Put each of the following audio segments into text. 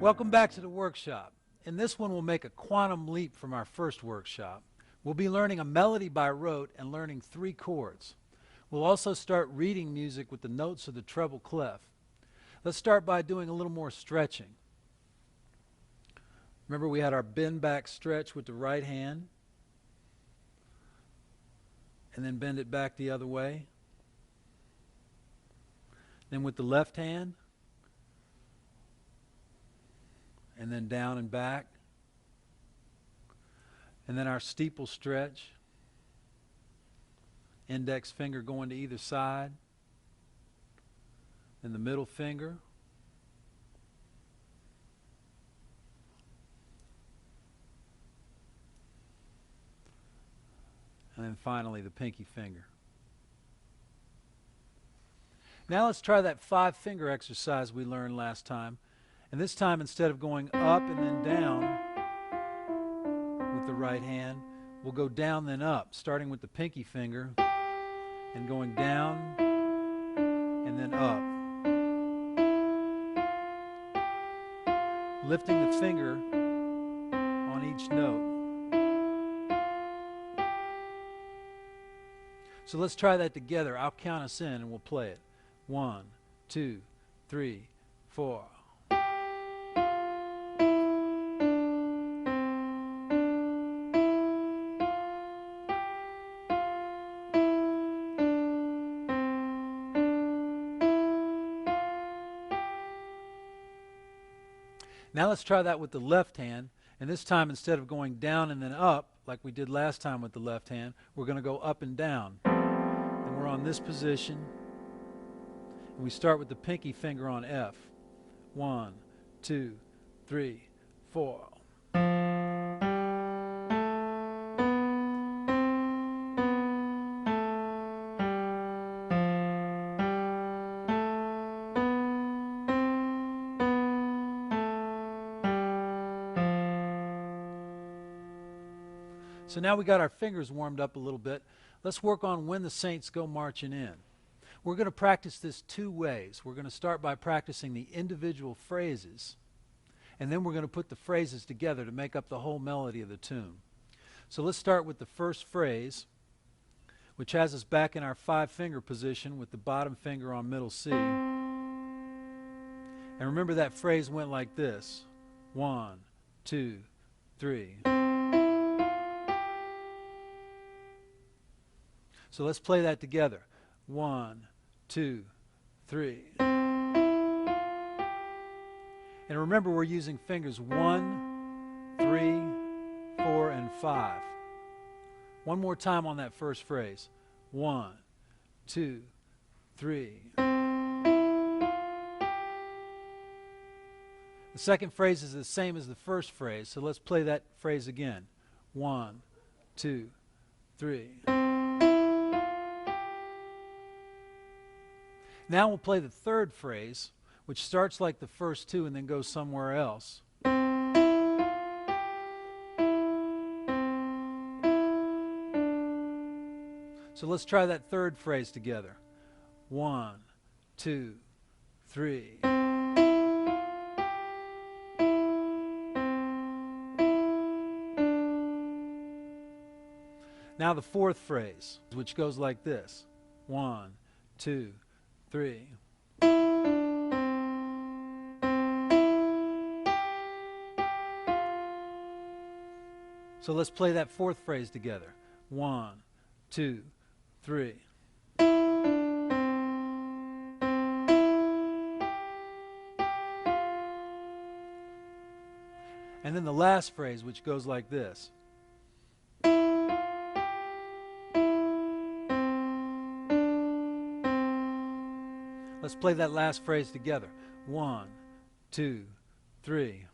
Welcome back to the workshop. In this one, we'll make a quantum leap from our first workshop. We'll be learning a melody by rote and learning 3 chords. We'll also start reading music with the notes of the treble clef. Let's start by doing a little more stretching. Remember, we had our bend back stretch with the right hand, and then bend it back the other way. Then with the left hand, and then down and back. And then our steeple stretch. Index finger going to either side. Then the middle finger. And then finally the pinky finger. Now let's try that 5-finger exercise we learned last time. And this time, instead of going up and then down with the right hand, we'll go down then up, starting with the pinky finger and going down and then up. Lifting the finger on each note. So let's try that together. I'll count us in and we'll play it. 1, 2, 3, 4. Now let's try that with the left hand, and this time instead of going down and then up like we did last time with the left hand, we're going to go up and down. And we're on this position, and we start with the pinky finger on F. 1, 2, 3, 4. So now we got our fingers warmed up a little bit. Let's work on When the Saints Go Marching In. We're going to practice this 2 ways. We're going to start by practicing the individual phrases, and then we're going to put the phrases together to make up the whole melody of the tune. So let's start with the first phrase, which has us back in our 5-finger position with the bottom finger on middle C. And remember, that phrase went like this. 1, 2, 3. So let's play that together. 1, 2, 3. And remember, we're using fingers 1, 3, 4, and 5. One more time on that first phrase. 1, 2, 3. The second phrase is the same as the first phrase, so let's play that phrase again. 1, 2, 3. Now we'll play the third phrase, which starts like the first 2 and then goes somewhere else. So let's try that third phrase together. 1, 2, 3. Now the fourth phrase, which goes like this. 1, 2, 3. So let's play that fourth phrase together. 1, 2, 3. And then the last phrase, which goes like this. Let's play that last phrase together. 1, 2, 3.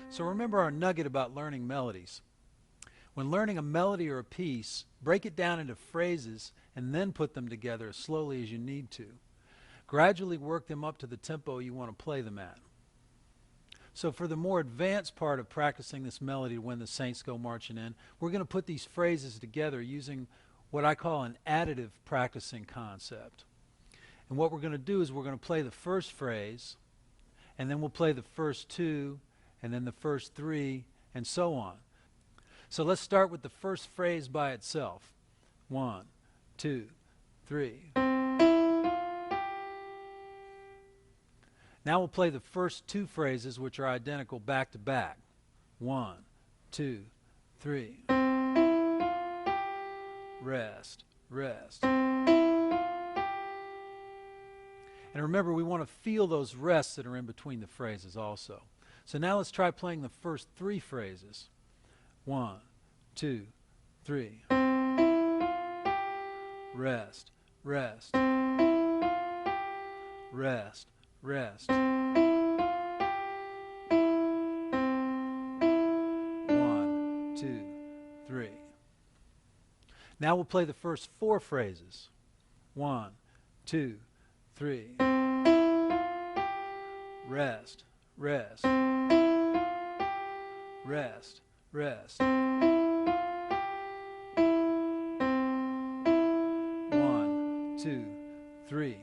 So remember our nugget about learning melodies. When learning a melody or a piece, break it down into phrases and then put them together as slowly as you need to. Gradually work them up to the tempo you want to play them at. So for the more advanced part of practicing this melody, When the Saints Go Marching In, we're going to put these phrases together using what I call an additive practicing concept. And what we're going to do is we're going to play the first phrase, and then we'll play the first two, and then the first three, and so on. So let's start with the first phrase by itself. 1, 2, 3. Now we'll play the first two phrases, which are identical back to back. 1, 2, 3. Rest, rest. And remember, we want to feel those rests that are in between the phrases also. So now let's try playing the first three phrases. 1, 2, 3. Rest, rest. Rest, rest. 1, 2, 3. Now we'll play the first four phrases. 1, 2, 3. Rest, rest. Rest, rest. 1, 2, 3.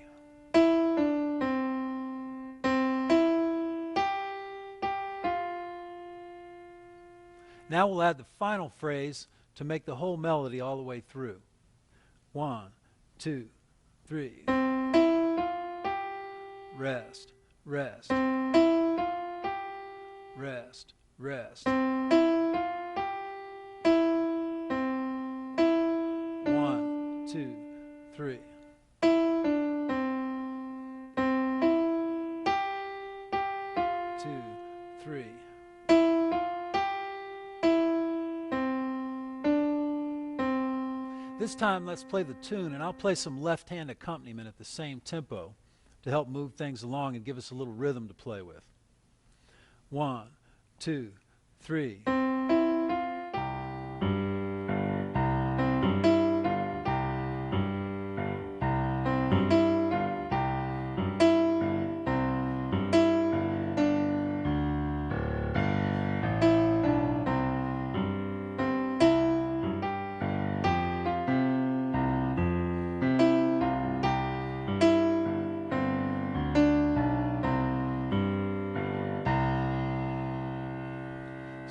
Now we'll add the final phrase to make the whole melody all the way through. 1, 2, 3. Rest, rest. Rest, rest. 1, 2, 3. 2, 3. This time let's play the tune, and I'll play some left-hand accompaniment at the same tempo to help move things along and give us a little rhythm to play with. 1, 2, 3.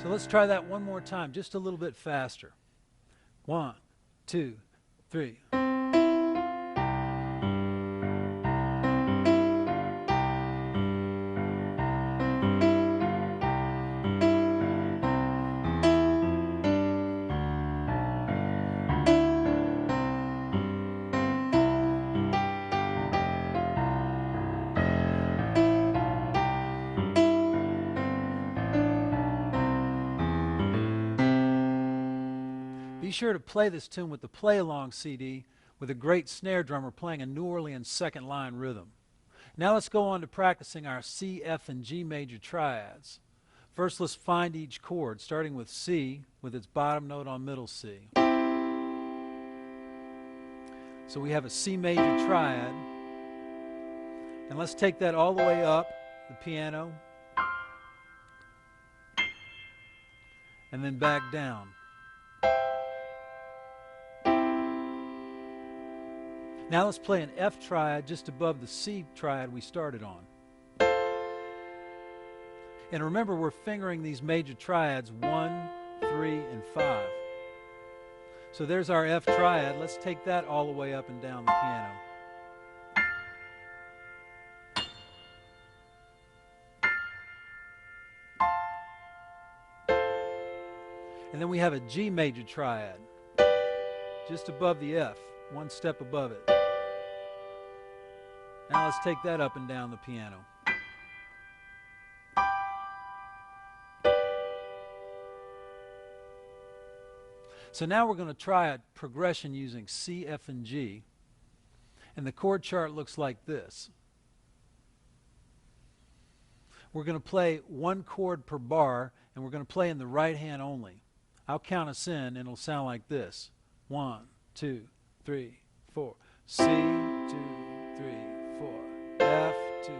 So let's try that one more time, just a little bit faster. 1, 2, 3. Be sure to play this tune with the play-along CD with a great snare drummer playing a New Orleans second line rhythm. Now let's go on to practicing our C, F, and G major triads. First, let's find each chord, starting with C with its bottom note on middle C. So we have a C major triad. And let's take that all the way up the piano and then back down. Now let's play an F triad just above the C triad we started on. And remember, we're fingering these major triads 1, 3, and 5. So there's our F triad. Let's take that all the way up and down the piano. And then we have a G major triad just above the F, one step above it. Now let's take that up and down the piano. So now we're going to try a progression using C, F, and G. And the chord chart looks like this. We're going to play one chord per bar, and we're going to play in the right hand only. I'll count us in, and it'll sound like this. 1, 2, 3, 4. C, 2, 3, 4. F, 2,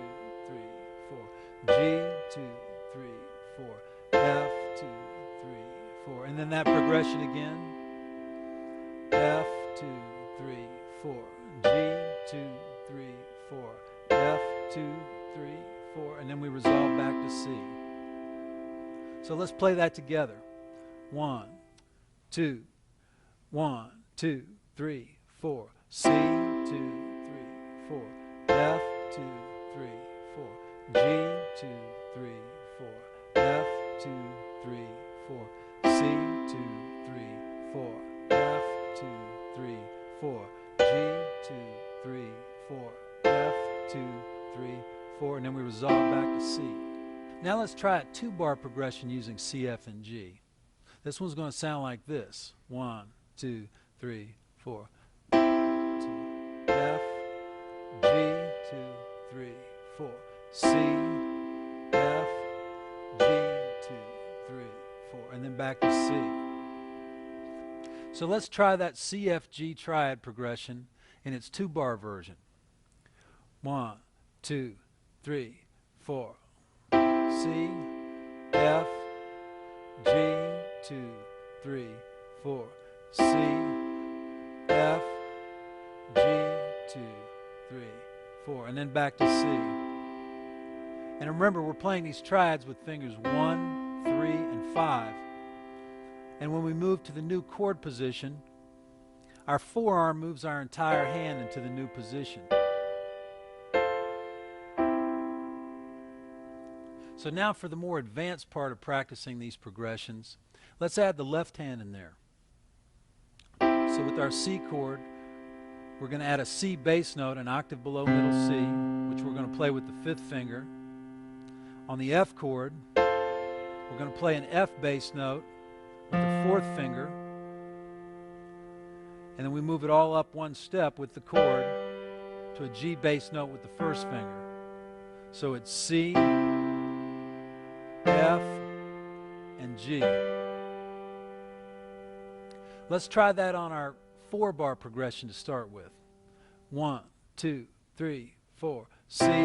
3, 4. G, 2, 3, 4. F, 2, 3, 4. And then that progression again. F, 2, G, 2, 3, 4, F, 2, 3, 4, and then we resolve back to C. So let's play that together. 1, 2, 1, 2, 3, 4, C, 2, 3, 4, F, 2, 3, 4, G, 2, 3, 4, F, 2, 3, 4, C, 2, 3, 4, F, 2, 3, 4, G, 2, 3, 4, F, 2, 3, 4, and then we resolve back to C. Now let's try a two-bar progression using C, F, and G. This one's going to sound like this. 1, 2, 3, 4. 2, F, G, 2, 3, 4. C, F, G, 2, 3, 4. And then back to C. So let's try that C, F, G triad progression in its two-bar version. 1, 2, 3, 4. C, F, G, 2, 3, 4. C, F, G, 2, 3, 4. And then back to C. And remember, we're playing these triads with fingers 1, 3, and 5. And when we move to the new chord position, our forearm moves our entire hand into the new position. So now for the more advanced part of practicing these progressions, let's add the left hand in there. So with our C chord, we're going to add a C bass note, an octave below middle C, which we're going to play with the fifth finger. On the F chord, we're going to play an F bass note with the fourth finger, and then we move it all up one step with the chord to a G bass note with the first finger. So it's C, F, and G. Let's try that on our four-bar progression to start with. 1, 2, 3, 4. C, 2, 3,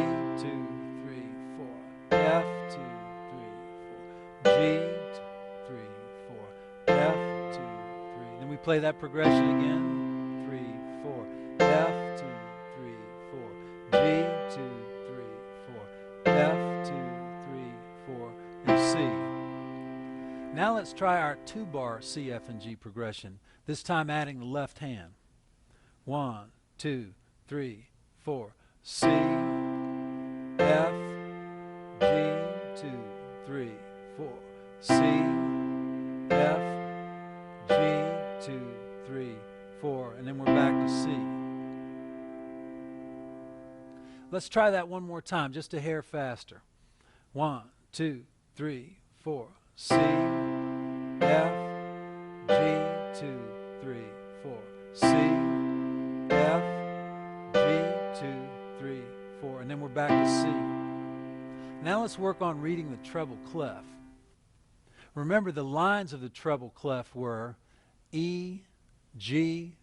4. F, 2, 3, 4. G, 2, 3, 4. F, 2, 3. Then we play that progression again. 3, 4. F, 2, 3, 4. G, 2, 3, 4. F, 2, 3, 4. And C. Now let's try our two-bar C, F, and G progression, this time adding the left hand. 1, 2, 3, 4. C, F, G, 2, 3, 4. C, F, G, 2, 3, 4. And then we're back to C. Let's try that one more time, just a hair faster. 1, 2, 3, 4. C, F, G, 2, 3, 4. C, F, G, 2, 3, 4. And then we're back to C. Now let's work on reading the treble clef. Remember, the lines of the treble clef were E, G,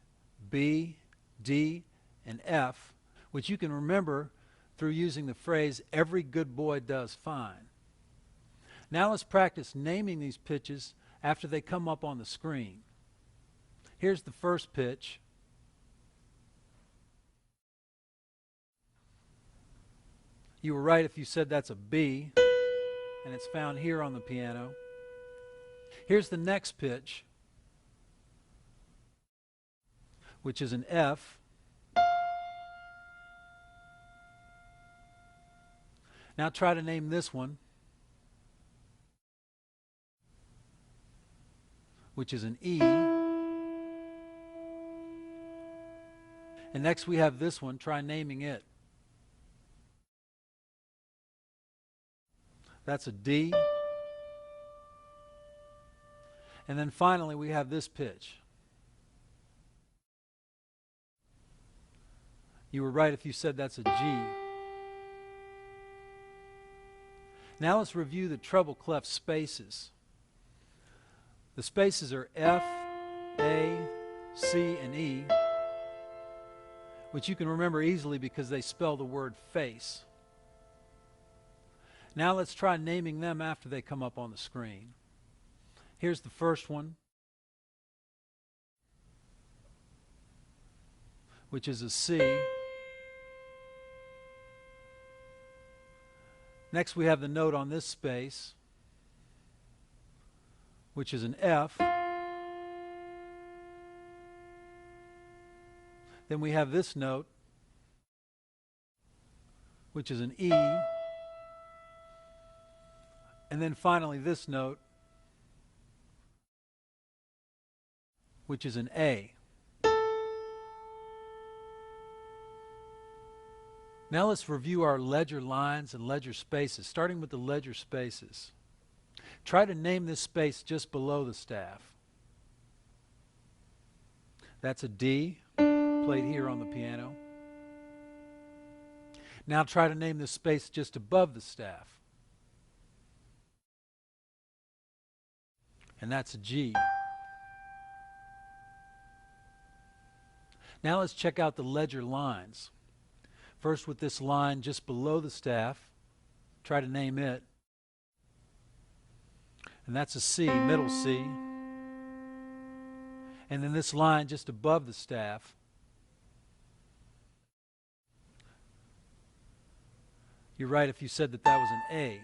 B, D, and F, which you can remember through using the phrase, "every good boy does fine." Now let's practice naming these pitches after they come up on the screen. Here's the first pitch. You were right if you said that's a B, and it's found here on the piano. Here's the next pitch, which is an F. Now try to name this one, which is an E. And next we have this one. Try naming it. That's a D. And then finally we have this pitch. You were right if you said that's a G. Now let's review the treble clef spaces. The spaces are F, A, C, and E, which you can remember easily because they spell the word face. Now let's try naming them after they come up on the screen. Here's the first one, which is a C. Next we have the note on this space, which is an F. Then we have this note, which is an E. And then finally this note, which is an A. Now let's review our ledger lines and ledger spaces, starting with the ledger spaces. Try to name this space just below the staff. That's a D, played here on the piano. Now try to name this space just above the staff. And that's a G. Now let's check out the ledger lines. First with this line just below the staff, try to name it. And that's a C, middle C. And then this line just above the staff. You're right if you said that that was an A.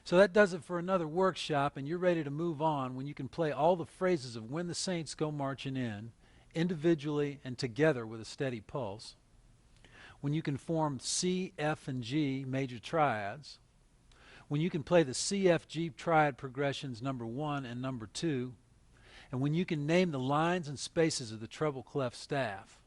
So that does it for another workshop, and you're ready to move on when you can play all the phrases of When the Saints Go Marching In, individually and together with a steady pulse. When you can form C, F, and G major triads. When you can play the C, F, G triad progressions number 1 and number 2. And when you can name the lines and spaces of the treble clef staff.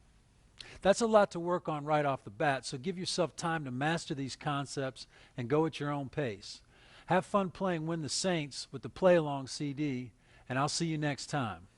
That's a lot to work on right off the bat, so give yourself time to master these concepts and go at your own pace. Have fun playing When the Saints with the Play Along CD, and I'll see you next time.